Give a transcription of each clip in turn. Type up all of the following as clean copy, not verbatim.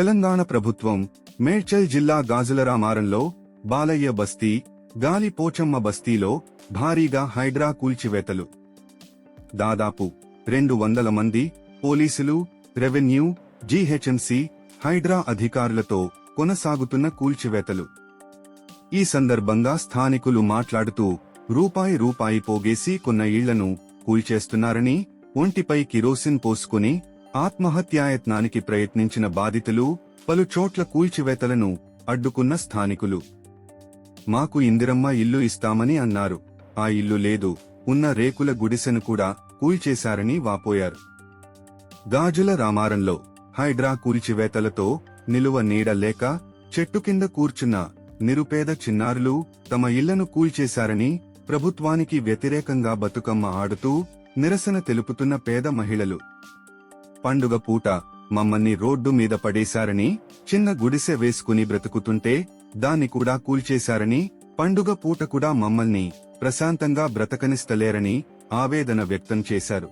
తెలంగాణ ప్రభుత్వం మేడ్చల్ జిల్లా గాజులరామారంలో బాలయ్య బస్తీ, గాలి పోచమ్మ బస్తీలో భారీగా హైడ్రా కూల్చివేతలు. దాదాపు 200 మంది పోలీసులు, రెవెన్యూ, జీహెచ్ఎంసీ, హైడ్రా అధికారులతో కొనసాగుతున్న కూల్చివేతలు. ఈ సందర్భంగా స్థానికులు మాట్లాడుతూ రూపాయి పోగేసి కొన్న ఇళ్లను కూల్చేస్తున్నారని, ఒంటిపై కిరోసిన్ పోసుకుని ఆత్మహత్యాయత్నానికి ప్రయత్నించిన బాధితులు, పలు చోట్ల కూల్చివేతలను అడ్డుకున్న స్థానికులు. మాకు ఇందిరమ్మ ఇల్లు ఇస్తామని అన్నారు, ఆ ఇల్లు లేదు, ఉన్న రేకుల గుడిసెను కూడా కూల్చేశారని వాపోయారు. గాజుల రామారంలో హైడ్రా కూల్చివేతలతో నిలువ నీడ లేక చెట్టు కింద కూర్చున్న నిరుపేద చిన్నారులు తమ ఇళ్లను కూల్చేశారని, ప్రభుత్వానికి వ్యతిరేకంగా బతుకమ్మ ఆడుతూ నిరసన తెలుపుతున్న పేద మహిళలు. పండుగ పూట మమ్మల్ని రోడ్డు మీద పడేశారని, చిన్న గుడిసె వేసుకుని బ్రతుకుతుంటే దాన్ని కూడా కూల్చేశారని, పండుగ పూట కూడా మమ్మల్ని ప్రశాంతంగా బ్రతకనిస్తలేరని ఆవేదన వ్యక్తం చేశారు.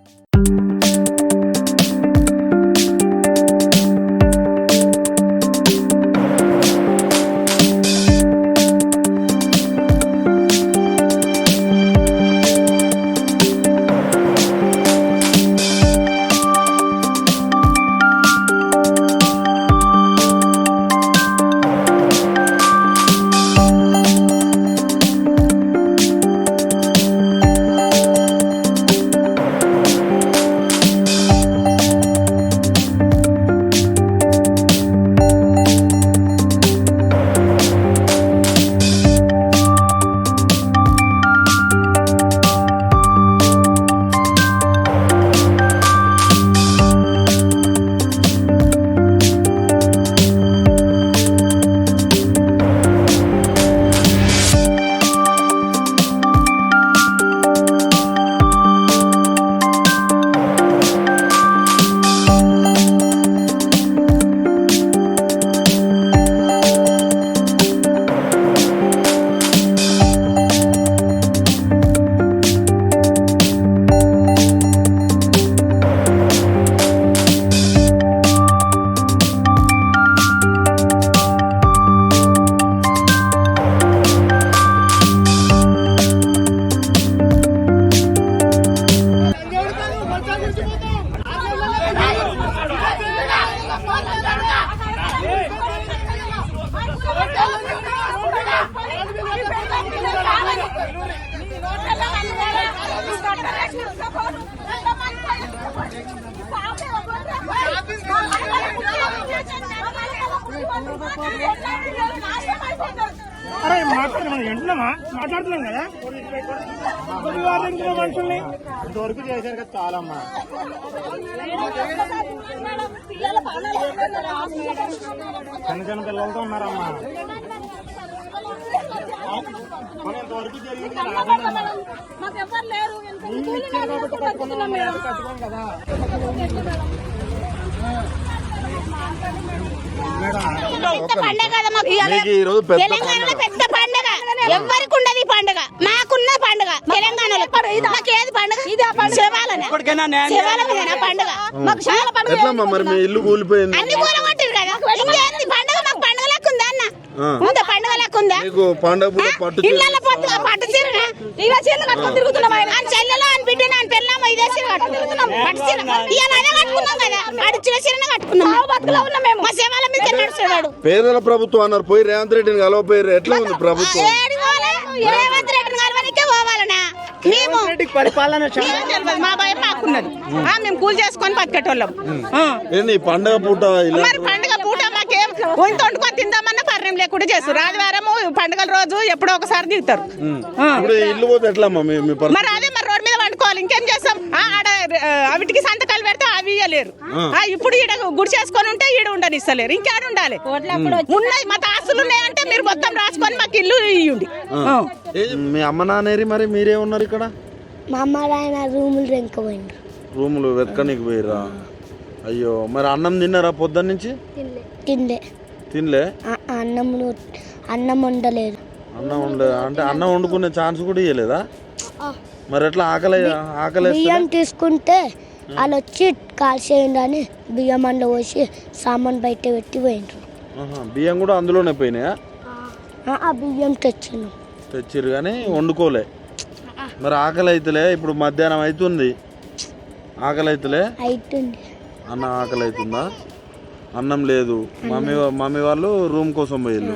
అరే మాట్లాడుతున్నాం కదా మనుషుల్ని ఇంతవరకు చేశారు కదా చాలా అమ్మా. చిన్న చిన్న పిల్లలతో ఉన్నారమ్మా. ఇంతవరకు జరిగింది కదా. తెలంగాణలో పెద్ద పండుగ, ఎవరికి ఉండదు ఈ పండుగ, మాకున్న పండుగ తెలంగాణలో. మాకేది పండుగ? శివాల మీదనా పండుగ? మాకు చాలా పండుగ. అన్ని కూలగొట్టారు కదా, ఇంకేంది పండుగ? మాకు పండుగ లెక్క ఉందా అన్న? ముందు పండుగ లెక్క ఉందా? ఇళ్ళ పట్టు చీరనా? ఇలా చీరలు కట్టుకొని తిరుగుతున్నాం. ఆయన చెల్లెలో అని బిడ్డను అని పెళ్ళాము, ఇదే చీర కట్టుకొని తిరుగుతున్నాం. పట్టు చీర ఇవాళ అదే కట్టుకున్నాం కదా, అడిచిన చీరనే కట్టుకున్నాం. బతుకులో ఉన్నాం మేము, మా శివాల మీద నడుస్తున్నాడు. పేదల ప్రభుత్వం అన్నారు, పోయి రేవంత్ రెడ్డిని కలవపోయారు. ఎట్లా ఉంది ప్రభుత్వం? రేవంత్ రెడ్డిని కలవనికే పోవాలనా? మేము మా భయం మాకున్నది, మేము కూలి చేసుకొని బతికేటోళ్ళం. పండుగ పూట మరి పండుగ పూట మాకేం వంట వండుకొని తిందామన్న పర్యం లేకుండా చేస్తారు. ఆదివారం పండుగల రోజు ఎప్పుడో ఒకసారి దిగుతారు. ఇల్లు పోతే ఎట్లా? మరి అదే మరి రోడ్డు మీద వండుకోవాలి, ఇంకేం చేస్తాం? ఆడ అవిటికి సంతకాలు పెడితే అవి ఇయ్యలేరు. ఇప్పుడు ఈడ గుడి చేసుకొని ఉంటే ఈడ ఉండనిస్తలేరు, ఇంకేడ ఉండాలి? ఉన్నాయి మా ఆస్తులు ఉన్నాయంటే మీరు మొత్తం రాసుకొని మాకు ఇల్లు ఇయ్యండి. మీ అమ్మ నాన్నేరి, మరి మీరే ఉన్నారు ఇక్కడ? మా అమ్మ నాయన రూములు వెతకనికి పోయిరా? అయ్యో, మరి అన్నం తిన్నారా పొద్దున్న నుంచి? తినలే. అన్నం వండలేదు. అన్నం వండలేదు అంటే అన్నం వండుకునే ఛాన్స్ కూడా ఇవ్వలేదా? మరి ఎట్లా? ఆకలి బియ్యం తీసుకుంటే వాళ్ళు వచ్చి కాల్చేయండి బియ్యం అందులో పోసి సామాన్ బయట పెట్టి పోయిండ్రు. బియ్యం కూడా అందులోనే పోయినాయా? ఆ బియ్యం తెచ్చిర్రు కానీ వండుకోలే. మరి ఆకలి అవుతులే, ఇప్పుడు మధ్యాహ్నం అవుతుంది, ఆకలి అవుతులే? అవుతుంది. అన్నం ఆకలి అవుతుందా? అన్నం లేదు. మమ్మీ వాళ్ళు రూమ్ కోసం పోయిర్రు.